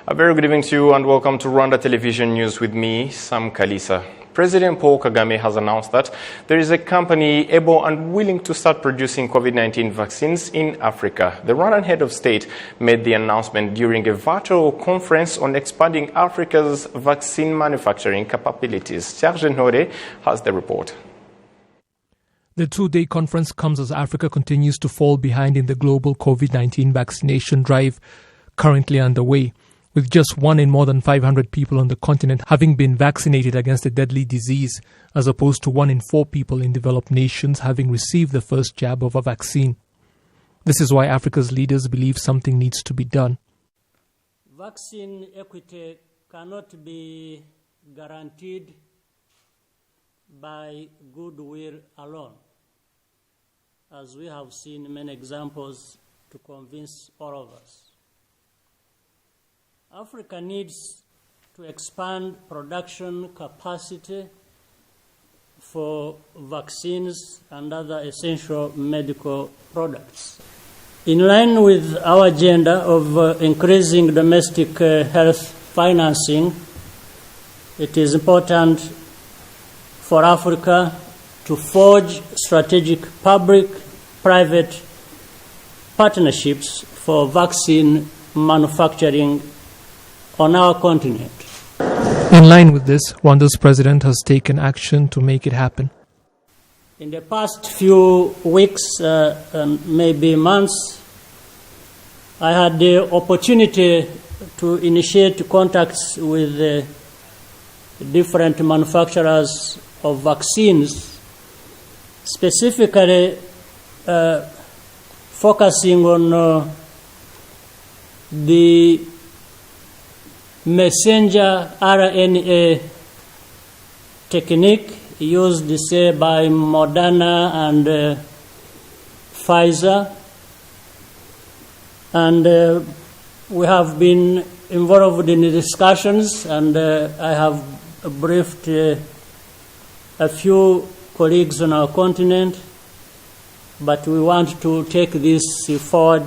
A very good evening to you and welcome to Rwanda Television News with me, Sam Kalisa. President Paul Kagame has announced that there is a company able and willing to start producing COVID-19 vaccines in Africa. The Rwandan head of state made the announcement during a virtual conference on expanding Africa's vaccine manufacturing capabilities. Serge Ntore has the report. The two-day conference comes as Africa continues to fall behind in the global COVID-19 vaccination drive currently underway, with just 1 in more than 500 people on the continent having been vaccinated against a deadly disease, as opposed to 1 in 4 people in developed nations having received the first jab of a vaccine. This is why Africa's leaders believe something needs to be done. Vaccine equity cannot be guaranteed by goodwill alone, as we have seen many examples to convince all of us. Africa needs to expand production capacity for vaccines and other essential medical products. In line with our agenda of increasing domestic health financing, it is important for Africa to forge strategic public-private partnerships for vaccine manufacturing on our continent. In line with this, Rwanda's president has taken action to make it happen. In the past few weeks and maybe months, I had the opportunity to initiate contacts with different manufacturers of vaccines, specifically focusing on the messenger RNA technique used, say, by Moderna and Pfizer. And we have been involved in the discussions, and I have briefed a few colleagues on our continent, but we want to take this forward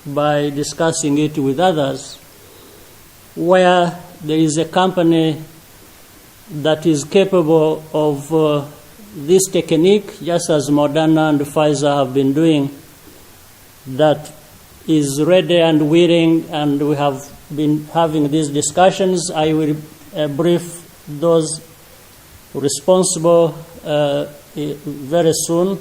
by discussing it with others, where there is a company that is capable of this technique, just as Moderna and Pfizer have been doing, that is ready and willing, and we have been having these discussions. I will brief those responsible very soon.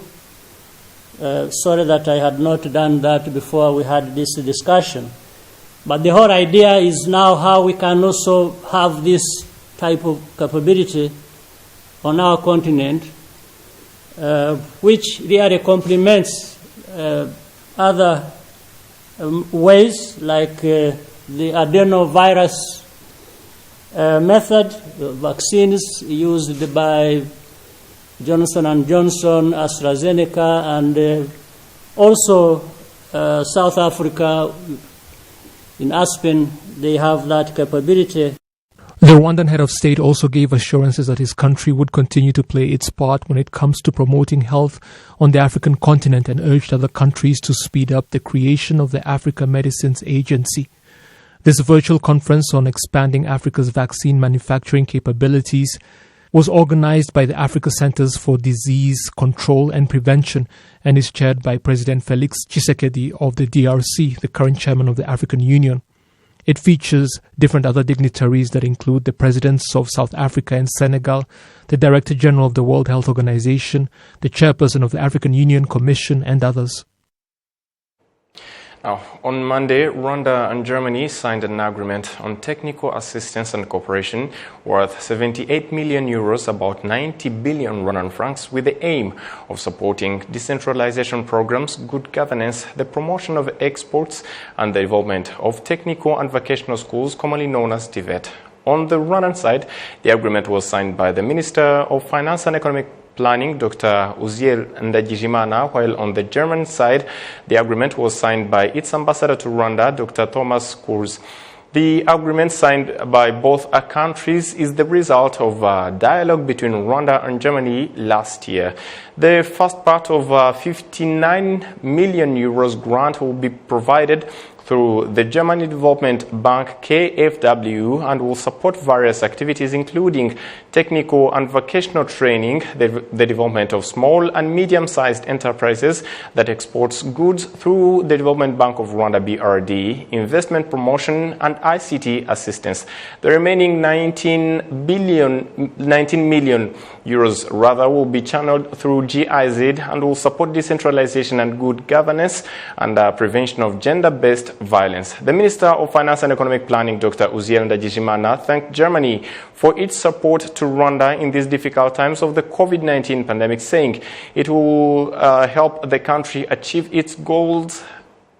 Sorry that I had not done that before we had this discussion. But the whole idea is now how we can also have this type of capability on our continent, which really complements other ways, like the adenovirus method, vaccines used by Johnson & Johnson, AstraZeneca, and also South Africa. In Aspen, they have that capability. The Rwandan head of state also gave assurances that his country would continue to play its part when it comes to promoting health on the African continent, and urged other countries to speed up the creation of the Africa Medicines Agency. This virtual conference on expanding Africa's vaccine manufacturing capabilities was organized by the Africa Centers for Disease Control and Prevention and is chaired by President Felix Tshisekedi of the DRC, the current chairman of the African Union. It features different other dignitaries that include the presidents of South Africa and Senegal, the Director General of the World Health Organization, the chairperson of the African Union Commission, and others. Now, on Monday, Rwanda and Germany signed an agreement on technical assistance and cooperation worth 78 million euros, about 90 billion Rwandan francs, with the aim of supporting decentralization programs, good governance, the promotion of exports, and the development of technical and vocational schools, commonly known as TVET. On the Rwandan side, the agreement was signed by the Minister of Finance and Economic Planning, Dr. Uziel Ndagijimana, while on the German side, the agreement was signed by its ambassador to Rwanda, Dr. Thomas Kurz. The agreement signed by both countries is the result of a dialogue between Rwanda and Germany last year. The first part of a 59 million euros grant will be provided through the Germany Development Bank KfW and will support various activities including technical and vocational training, the development of small and medium-sized enterprises that exports goods through the Development Bank of Rwanda BRD, investment promotion and ICT assistance. The remaining 19 million euros rather will be channeled through GIZ and will support decentralization and good governance and prevention of gender-based violence. The Minister of Finance and Economic Planning, Dr. Uziel Ndagijimana, thanked Germany for its support to Rwanda in these difficult times of the COVID-19 pandemic, saying it will help the country achieve its goals,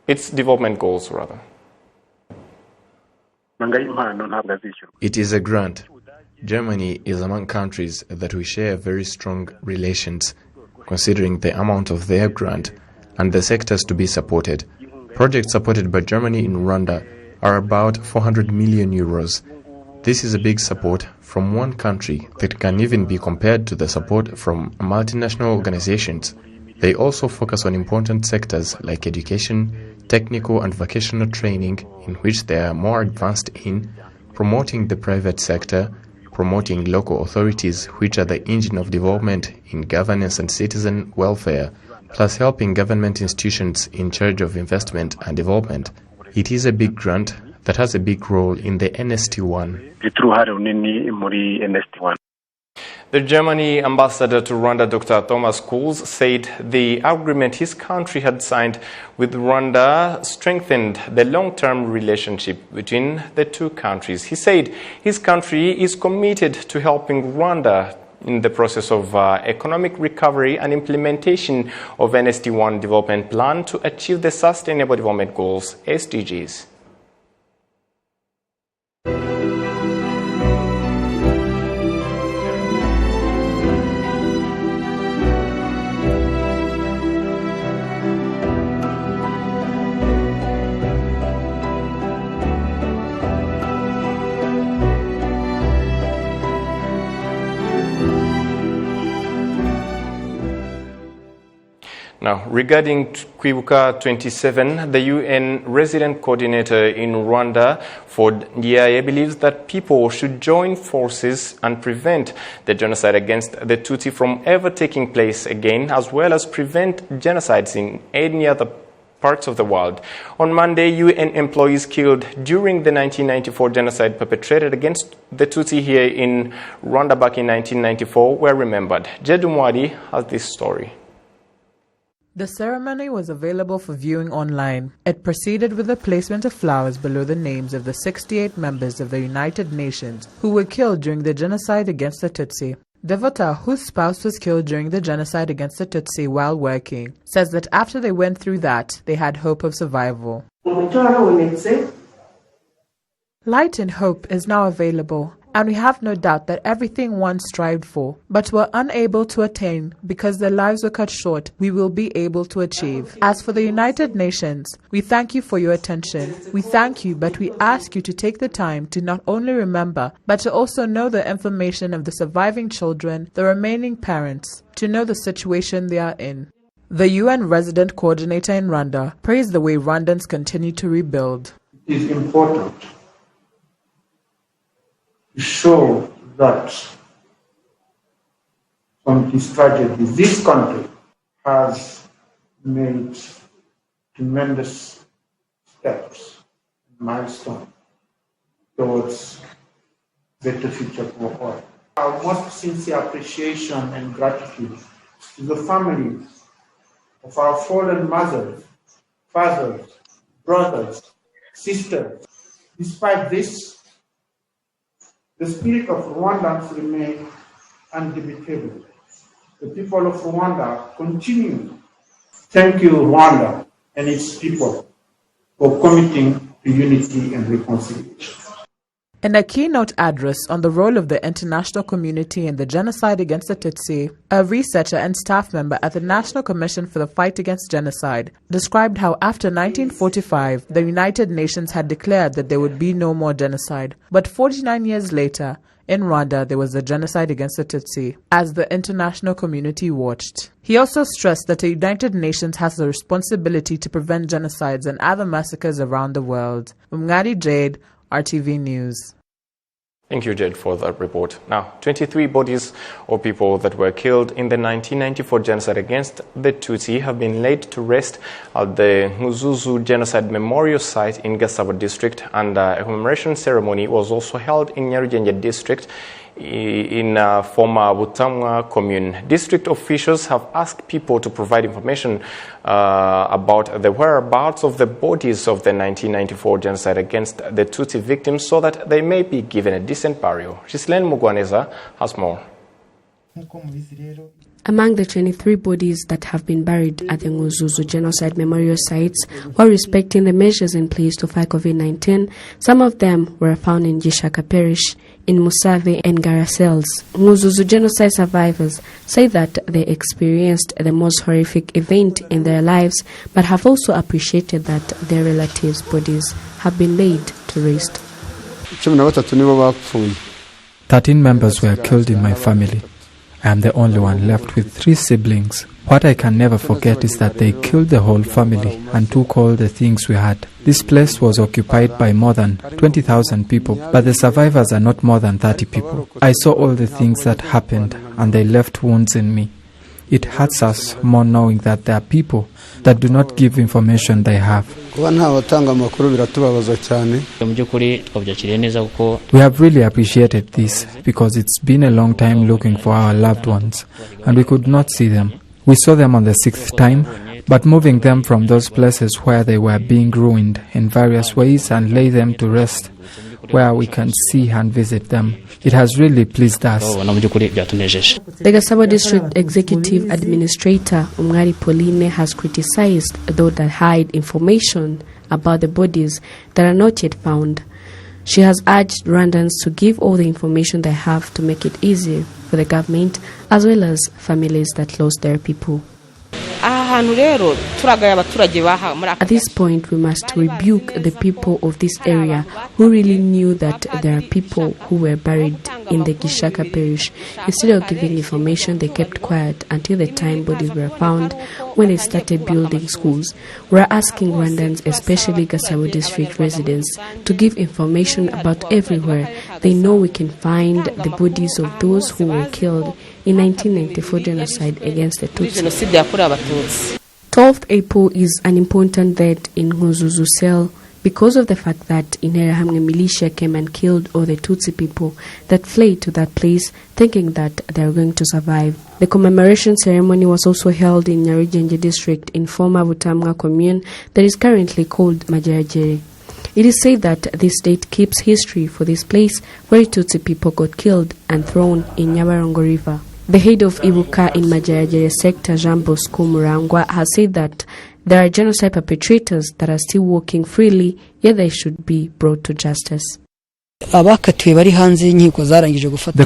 its development goals rather. It is a grant. Germany is among countries that we share very strong relations, considering the amount of their grant and the sectors to be supported. Projects supported by Germany in Rwanda are about 400 million euros. This is a big support from one country that can even be compared to the support from multinational organizations. They also focus on important sectors like education, technical and vocational training, in which they are more advanced in, promoting the private sector, promoting local authorities, which are the engine of development in governance and citizen welfare, plus helping government institutions in charge of investment and development. It is a big grant that has a big role in the NST1. The Germany ambassador to Rwanda, Dr. Thomas Kuhls, said the agreement his country had signed with Rwanda strengthened the long-term relationship between the two countries. He said his country is committed to helping Rwanda in the process of economic recovery and implementation of NST1 development plan to achieve the Sustainable Development Goals, SDGs. Now, regarding Kwibuka 27, the UN resident coordinator in Rwanda for DIA believes that people should join forces and prevent the genocide against the Tutsi from ever taking place again, as well as prevent genocides in any other parts of the world. On Monday, UN employees killed during the 1994 genocide perpetrated against the Tutsi here in Rwanda back in 1994 were remembered. Jedumwadi has this story. The ceremony was available for viewing online. It proceeded with the placement of flowers below the names of the 68 members of the United Nations who were killed during the genocide against the Tutsi. Devota, whose spouse was killed during the genocide against the Tutsi while working, says that after they went through that, they had hope of survival. Light and hope is now available, and we have no doubt that everything one strived for, but were unable to attain because their lives were cut short, we will be able to achieve. As for the United Nations, we thank you for your attention. We thank you, but we ask you to take the time to not only remember, but to also know the information of the surviving children, the remaining parents, to know the situation they are in. The UN resident coordinator in Rwanda praised the way Rwandans continue to rebuild. It is important to show that from this tragedy, this country has made tremendous steps, milestones towards better future for all. Our most sincere appreciation and gratitude to the families of our fallen mothers, fathers, brothers, sisters. Despite this, the spirit of Rwandans remains undebatable. The people of Rwanda continue. Thank you, Rwanda and its people, for committing to unity and reconciliation. In a keynote address on the role of the international community in the genocide against the Tutsi, a researcher and staff member at the National Commission for the Fight Against Genocide described how after 1945, the United Nations had declared that there would be no more genocide. But 49 years later, in Rwanda, there was a genocide against the Tutsi, as the international community watched. He also stressed that the United Nations has the responsibility to prevent genocides and other massacres around the world. Umngari Jade, RTV News. Thank you, Jed, for that report. Now, 23 bodies of people that were killed in the 1994 genocide against the Tutsi have been laid to rest at the Nguzuzu Genocide Memorial Site in Gasabo District, and a commemoration ceremony was also held in Nyarugenge District in former Butamwa commune. District officials have asked people to provide information about the whereabouts of the bodies of the 1994 genocide against the Tutsi victims so that they may be given a decent burial. Ghislaine Mugwaneza has more. Among the 23 bodies that have been buried at the Nguzuzu Genocide Memorial Sites, while respecting the measures in place to fight COVID-19, some of them were found in Gishaka Parish, in Musave and Garacels. Nguzuzu genocide survivors say that they experienced the most horrific event in their lives, but have also appreciated that their relatives' bodies have been laid to rest. 13 members were killed in my family. I am the only one left with 3 siblings. What I can never forget is that they killed the whole family and took all the things we had. This place was occupied by more than 20,000 people, but the survivors are not more than 30 people. I saw all the things that happened and they left wounds in me. It hurts us more knowing that there are people that do not give information they have. We have really appreciated this because it's been a long time looking for our loved ones and we could not see them. We saw them on the 6th time, but moving them from those places where they were being ruined in various ways and lay them to rest where we can see and visit them. It has really pleased us. The Gasabo District Executive Administrator Umngari Pauline has criticized those that hide information about the bodies that are not yet found. She has urged Rwandans to give all the information they have to make it easier for the government as well as families that lost their people. At this point, we must rebuke the people of this area who really knew that there are people who were buried in the Gishaka Parish. Instead of giving information, they kept quiet until the time bodies were found when they started building schools. We are asking Rwandans, especially Gasabo District residents, to give information about everywhere. They know we can find the bodies of those who were killed in 1994 genocide against the Tutsi. 12th April is an important date in Nguzuzu cell because of the fact that Interahamwe militia came and killed all the Tutsi people that fled to that place thinking that they are going to survive. The commemoration ceremony was also held in Nyarugenge district in former Butamwa commune that is currently called Majerajere. It is said that this date keeps history for this place where Tutsi people got killed and thrown in Nyabarongo River. The head of Ibuka in Majerajere sector, Jean Bosco Murangwa, has said that there are genocide perpetrators that are still walking freely, yet they should be brought to justice. The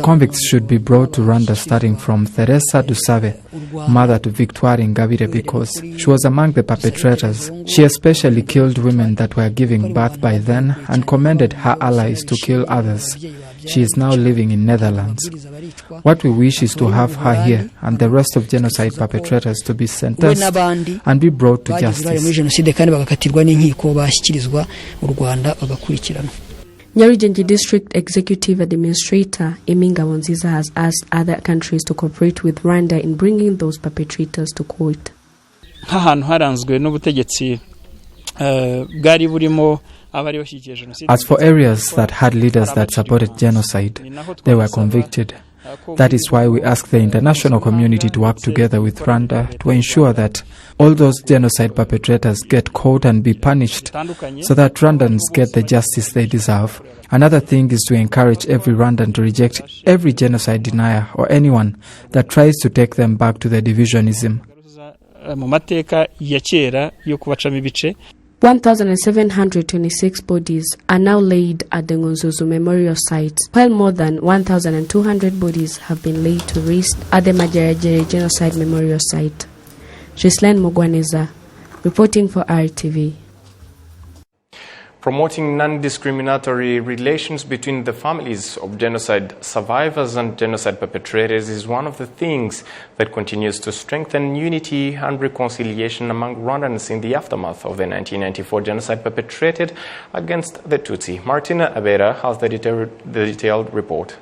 convicts should be brought to Rwanda starting from Teresa Dusave, mother to Victoire Ingabire, because she was among the perpetrators. She especially killed women that were giving birth by then and commanded her allies to kill others. She is now living in Netherlands. What we wish is to have her here and the rest of genocide perpetrators to be sentenced and be brought to justice. Nyarugenge District Executive Administrator Eminga Wonziza has asked other countries to cooperate with Rwanda in bringing those perpetrators to court. As for areas that had leaders that supported genocide, they were convicted. That is why we ask the international community to work together with Rwanda to ensure that all those genocide perpetrators get caught and be punished so that Rwandans get the justice they deserve. Another thing is to encourage every Rwandan to reject every genocide denier or anyone that tries to take them back to the divisionism. 1,726 bodies are now laid at the Ngonzozo Memorial Site, while more than 1,200 bodies have been laid to rest at the Majarajere Genocide Memorial Site. Ghislaine Mugwaneza, reporting for RTV. Promoting non-discriminatory relations between the families of genocide survivors and genocide perpetrators is one of the things that continues to strengthen unity and reconciliation among Rwandans in the aftermath of the 1994 genocide perpetrated against the Tutsi. Martina Abera has the detailed report.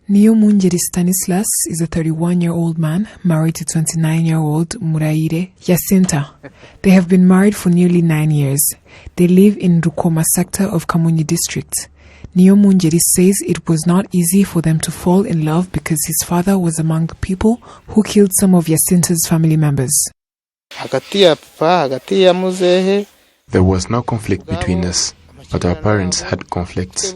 Niyomwungeri Stanislas is a 31-year-old man married to 29-year-old Muraire Jacinta. They have been married for nearly 9 years. They live in Rukoma sector of Kamonyi district. Niyomwungeri says it was not easy for them to fall in love because his father was among the people who killed some of Jacinta's family members. There was no conflict between us, but our parents had conflicts.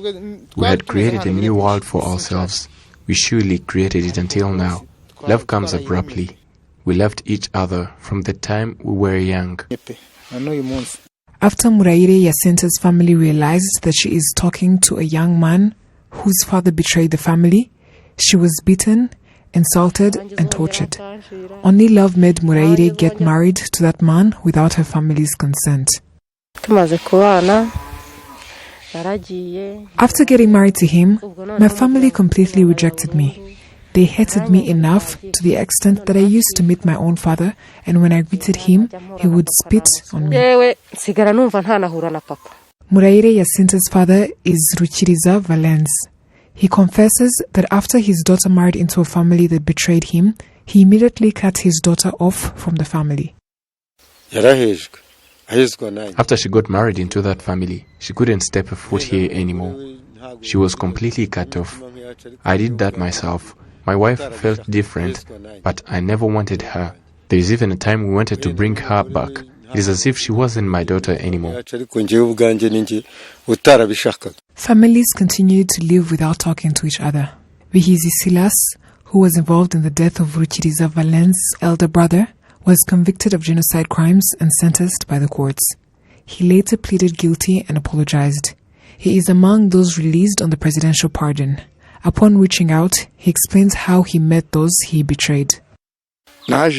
We had created a new world for ourselves. We surely created it until now. Love comes abruptly. We loved each other from the time we were young. After Muraire Jacinta's family realized that she is talking to a young man whose father betrayed the family, she was beaten, insulted and tortured. Only love made Muraire get married to that man without her family's consent. After getting married to him, my family completely rejected me. They hated me enough to the extent that I used to meet my own father, and when I greeted him, he would spit on me. Muraire Jacinta's father is Ruchiriza Valens. He confesses that after his daughter married into a family that betrayed him, he immediately cut his daughter off from the family. After she got married into that family, she couldn't step a foot here anymore. She was completely cut off. I did that myself. My wife felt different, but I never wanted her. There is even a time we wanted to bring her back. It is as if she wasn't my daughter anymore. Families continued to live without talking to each other. Vihizi Silas, who was involved in the death of Ruchiriza Valens' elder brother, was convicted of genocide crimes and sentenced by the courts. He later pleaded guilty and apologized. He is among those released on the presidential pardon. Upon reaching out, he explains how he met those he betrayed. I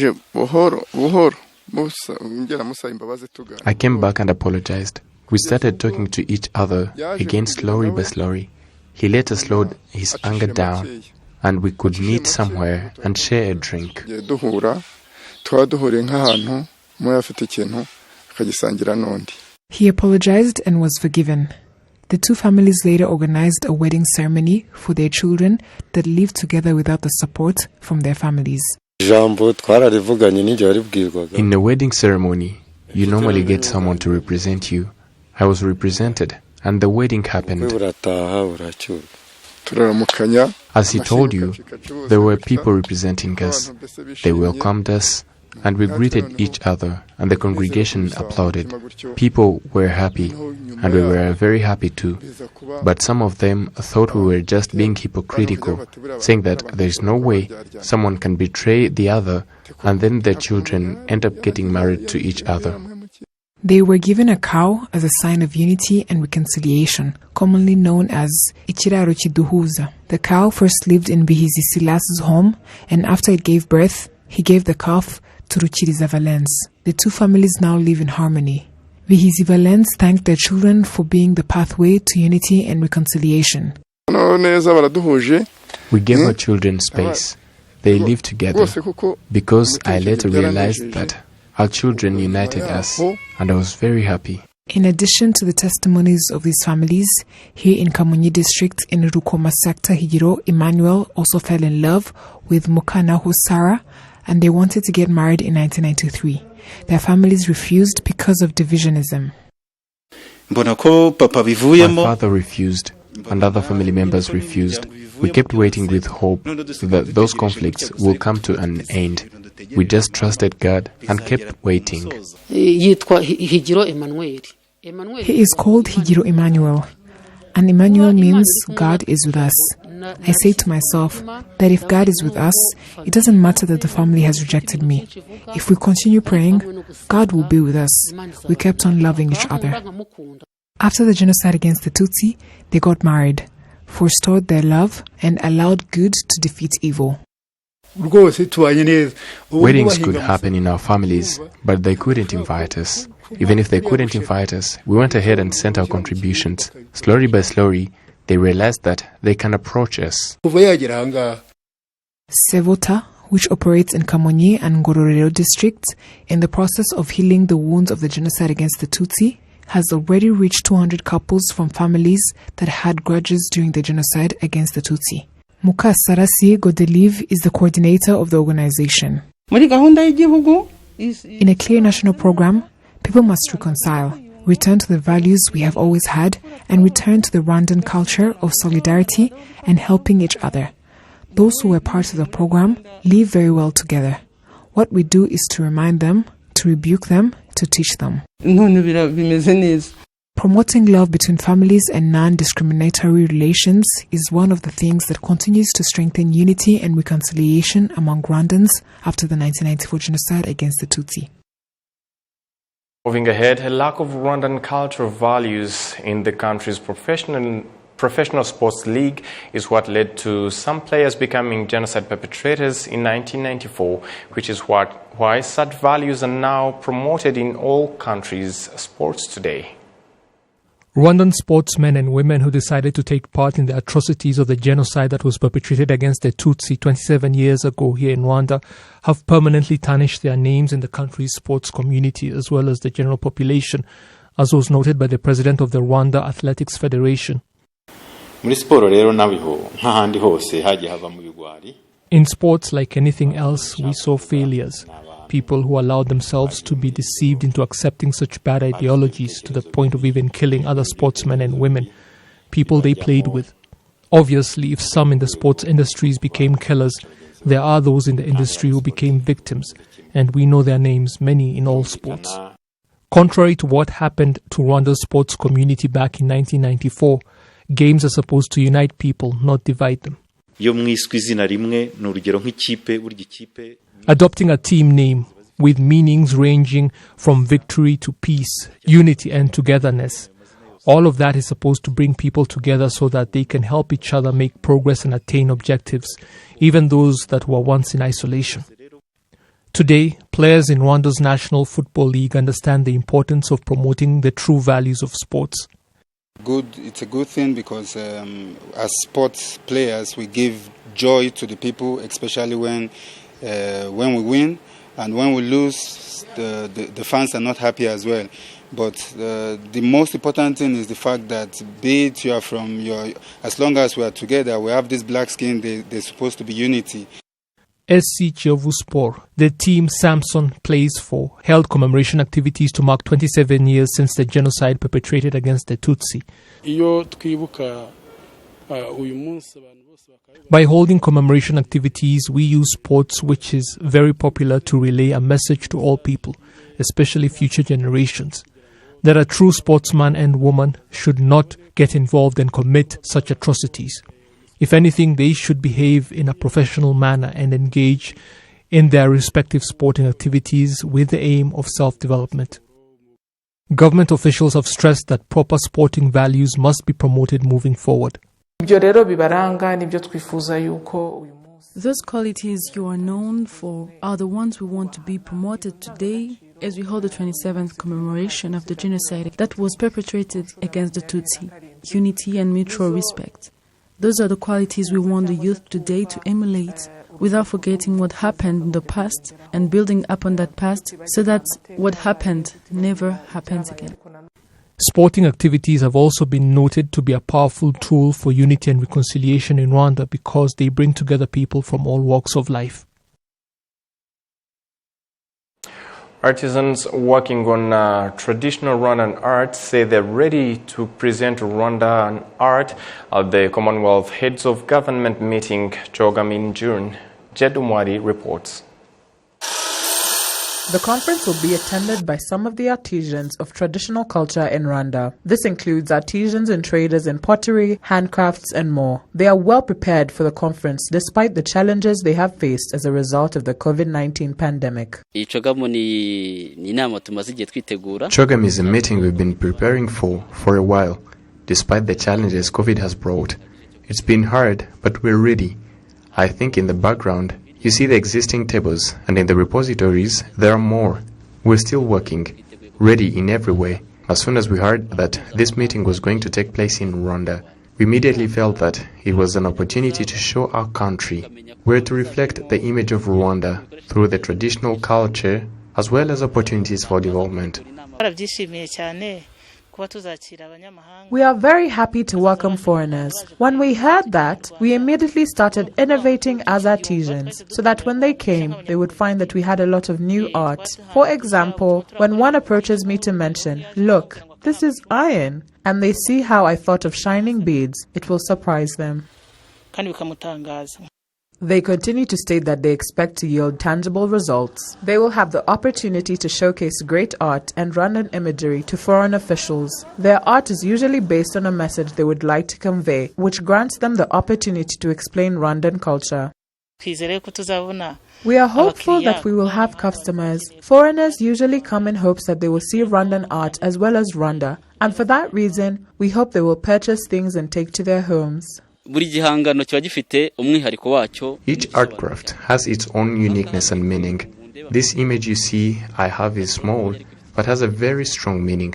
came back and apologized. We started talking to each other again slowly by slowly. He later slowed his anger down, and we could meet somewhere and share a drink. He apologized and was forgiven. The two families later organized a wedding ceremony for their children that lived together without the support from their families. In a wedding ceremony, you normally get someone to represent you. I was represented, and the wedding happened. As he told you, there were people representing us. They welcomed us, and we greeted each other, and the congregation applauded. People were happy, and we were very happy too. But some of them thought we were just being hypocritical, saying that there is no way someone can betray the other, and then their children end up getting married to each other. They were given a cow as a sign of unity and reconciliation, commonly known as Ichiraro Chiduhuza. The cow first lived in Vihizi Silas's home, and after it gave birth, he gave the calf to Ruchiriza Valens. The two families now live in harmony. Vihizi Valens thanked their children for being the pathway to unity and reconciliation. We gave our children space. They live together, because I later realized that our children united us, and I was very happy. In addition to the testimonies of these families, here in Kamonyi district in Rukoma sector, Higiro Emmanuel also fell in love with Mukanahu Sarah, and they wanted to get married in 1993. Their families refused because of divisionism. My father refused, and other family members refused. We kept waiting with hope that those conflicts will come to an end. We just trusted God and kept waiting. He is called Higiro Emmanuel, and Emmanuel means God is with us. I say to myself that if God is with us, it doesn't matter that the family has rejected me. If we continue praying, God will be with us. We kept on loving each other. After the genocide against the Tutsi, they got married, forestalled their love, and allowed good to defeat evil. Weddings could happen in our families, but they couldn't invite us. Even if they couldn't invite us, we went ahead and sent our contributions. Slowly by slowly, they realized that they can approach us. Sevota, which operates in Kamonyi and Ngororero districts, in the process of healing the wounds of the genocide against the Tutsi, has already reached 200 couples from families that had grudges during the genocide against the Tutsi. Muka Sarasi Godelive is the coordinator of the organization. In a clear national program, people must reconcile, return to the values we have always had, and return to the Rwandan culture of solidarity and helping each other. Those who were part of the program live very well together. What we do is to remind them, to rebuke them, to teach them. Promoting love between families and non-discriminatory relations is one of the things that continues to strengthen unity and reconciliation among Rwandans after the 1994 genocide against the Tutsi. Moving ahead, a lack of Rwandan cultural values in the country's professional sports league is what led to some players becoming genocide perpetrators in 1994, which is why such values are now promoted in all countries' sports today. Rwandan sportsmen and women who decided to take part in the atrocities of the genocide that was perpetrated against the Tutsi 27 years ago here in Rwanda have permanently tarnished their names in the country's sports community as well as the general population, as was noted by the president of the Rwanda Athletics Federation. In sports, like anything else, we saw failures. People who allowed themselves to be deceived into accepting such bad ideologies to the point of even killing other sportsmen and women, people they played with. Obviously, if some in the sports industries became killers, there are those in the industry who became victims, and we know their names, many in all sports. Contrary to what happened to Rwanda's sports community back in 1994, games are supposed to unite people, not divide them. Adopting a team name with meanings ranging from victory to peace, unity and togetherness. All of that is supposed to bring people together so that they can help each other make progress and attain objectives, even those that were once in isolation. Today, players in Rwanda's National Football League understand the importance of promoting the true values of sports. It's a good thing because as sports players we give joy to the people, especially when we win, and when we lose, the fans are not happy as well. But the most important thing is the fact that be it you are from as long as we are together, we have this black skin, there's supposed to be unity. SC Kiyovu Sport, the team Samson plays for, held commemoration activities to mark 27 years since the genocide perpetrated against the Tutsi. By holding commemoration activities, we use sports, which is very popular, to relay a message to all people, especially future generations, that a true sportsman and woman should not get involved and commit such atrocities. If anything, they should behave in a professional manner and engage in their respective sporting activities with the aim of self-development. Government officials have stressed that proper sporting values must be promoted moving forward. Those qualities you are known for are the ones we want to be promoted today as we hold the 27th commemoration of the genocide that was perpetrated against the Tutsi. Unity and mutual respect. Those are the qualities we want the youth today to emulate without forgetting what happened in the past and building upon that past so that what happened never happens again. Sporting activities have also been noted to be a powerful tool for unity and reconciliation in Rwanda because they bring together people from all walks of life. Artisans working on traditional Rwandan art say they're ready to present Rwandan art at the Commonwealth Heads of Government meeting Chogam in June. Jed Umwari reports. The conference will be attended by some of the artisans of traditional culture in Rwanda. This includes artisans and traders in pottery, handcrafts, and more. They are well prepared for the conference despite the challenges they have faced as a result of the COVID-19 pandemic. CHOGM is a meeting we've been preparing for a while, despite the challenges COVID has brought. It's been hard, but we're ready. I think in the background, you see the existing tables, and in the repositories, there are more. We're still working, ready in every way. As soon as we heard that this meeting was going to take place in Rwanda, we immediately felt that it was an opportunity to show our country. We're to reflect the image of Rwanda through the traditional culture, as well as opportunities for development. We are very happy to welcome foreigners. When we heard that, we immediately started innovating as artisans so that when they came, they would find that we had a lot of new art. For example, when one approaches me to mention, "Look, this is iron," and they see how I thought of shining beads, it will surprise them. They continue to state that they expect to yield tangible results. They will have the opportunity to showcase great art and Rwandan imagery to foreign officials. Their art is usually based on a message they would like to convey, which grants them the opportunity to explain Rwandan culture. We are hopeful that we will have customers. Foreigners usually come in hopes that they will see Rwandan art as well as Rwanda, and for that reason, we hope they will purchase things and take to their homes. Each art craft has its own uniqueness and meaning. This image you see I have is small, but has a very strong meaning.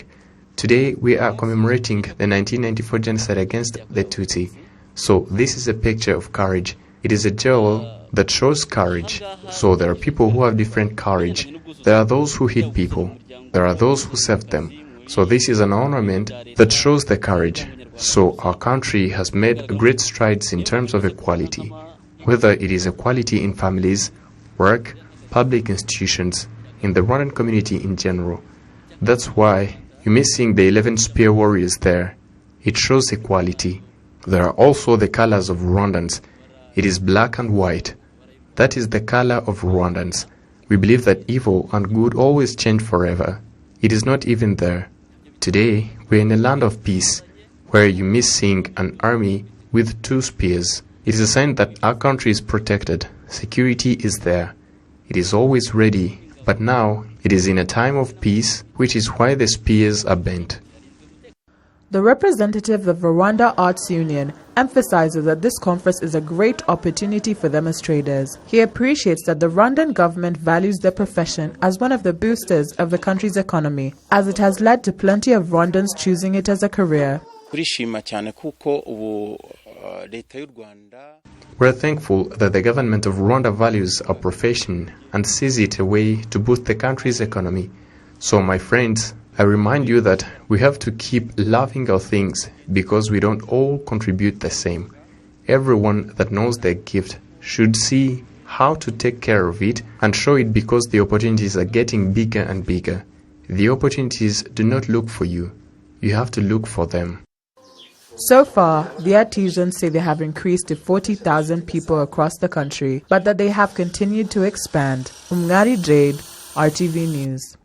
Today we are commemorating the 1994 genocide against the Tutsi. So this is a picture of courage. It is a jewel that shows courage. So there are people who have different courage. There are those who hit people. There are those who serve them. So this is an ornament that shows the courage. So our country has made great strides in terms of equality, whether it is equality in families, work, public institutions, in the Rwandan community in general. That's why you may see the 11 spear warriors there. It shows equality. There are also the colors of Rwandans. It is black and white. That is the color of Rwandans. We believe that evil and good always change forever. It is not even there. Today, we're in a land of peace, where you may see an army with 2 spears. It is a sign that our country is protected. Security is there. It is always ready, but now it is in a time of peace, which is why the spears are bent. The representative of the Rwanda Arts Union emphasizes that this conference is a great opportunity for them as traders. He appreciates that the Rwandan government values their profession as one of the boosters of the country's economy, as it has led to plenty of Rwandans choosing it as a career. We're thankful that the government of Rwanda values our profession and sees it a way to boost the country's economy. So, my friends, I remind you that we have to keep loving our things because we don't all contribute the same. Everyone that knows their gift should see how to take care of it and show it, because the opportunities are getting bigger and bigger. The opportunities do not look for you. You have to look for them. So far, the artisans say they have increased to 40,000 people across the country, but that they have continued to expand. Umngari Jade, RTV News.